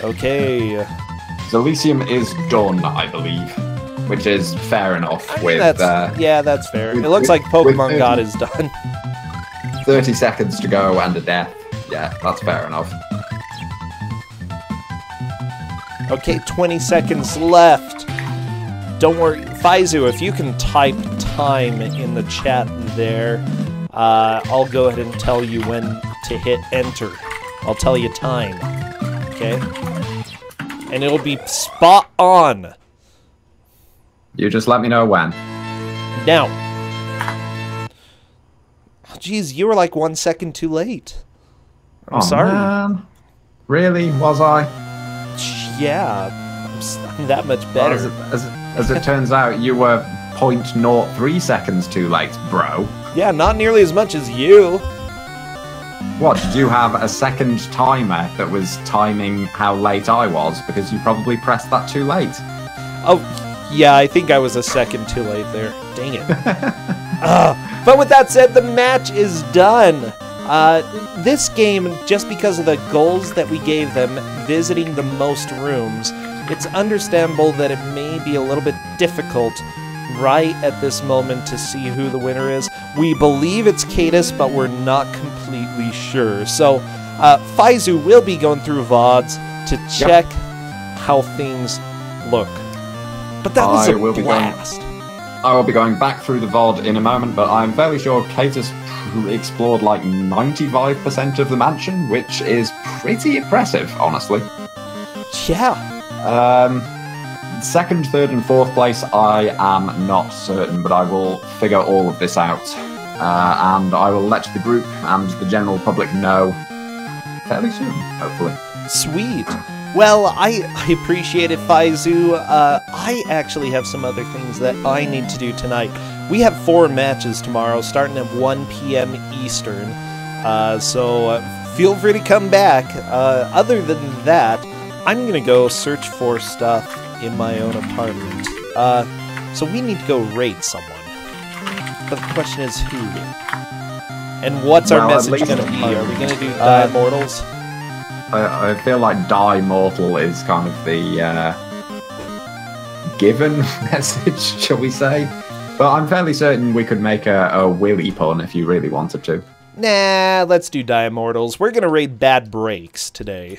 Okay. Zelysium is done, I believe. which is fair enough. I mean, yeah, that's fair. It looks like Pokemon God is done. 30 seconds to go and a death. Yeah, that's fair enough. Okay, 20 seconds left. Don't worry, Faizu, if you can type time in the chat there, I'll go ahead and tell you when to hit enter. I'll tell you time, okay? And it'll be spot on. You just let me know when. Now. Oh, geez, you were like 1 second too late. I'm sorry. Man. Really? Was I? Yeah, I'm that much better. As it turns out, you were 0.03 seconds too late, bro. Yeah, not nearly as much as you. What, did you have a second timer that was timing how late I was? Because you probably pressed that too late. Oh, yeah, I think I was a second too late there. Dang it. But with that said, the match is done. This game, just because of the goals that we gave them, visiting the most rooms, it's understandable that it may be a little bit difficult right at this moment to see who the winner is. We believe it's Cadus, but we're not completely sure. So, Faizu will be going through VODs to check how things look. But that was a blast. I will be going back through the VOD in a moment, but I'm fairly sure Cadus explored like 95% of the mansion, which is pretty impressive, honestly. Yeah. Second, third, and fourth place, I am not certain, but I will figure all of this out. And I will let the group and the general public know fairly soon, hopefully. Sweet. Well, I appreciate it, Faizu. I actually have some other things that I need to do tonight. We have 4 matches tomorrow, starting at 1 p.m. Eastern. So feel free to come back. Other than that, I'm going to go search for stuff in my own apartment. So we need to go raid someone. But the question is who? And what's our message going to be? Are we going to do Die Immortals? I feel like Die Mortal is kind of the given message, shall we say. But I'm fairly certain we could make a Willy pun if you really wanted to. Nah, let's do Die Immortals. We're going to raid Bad Breaks today.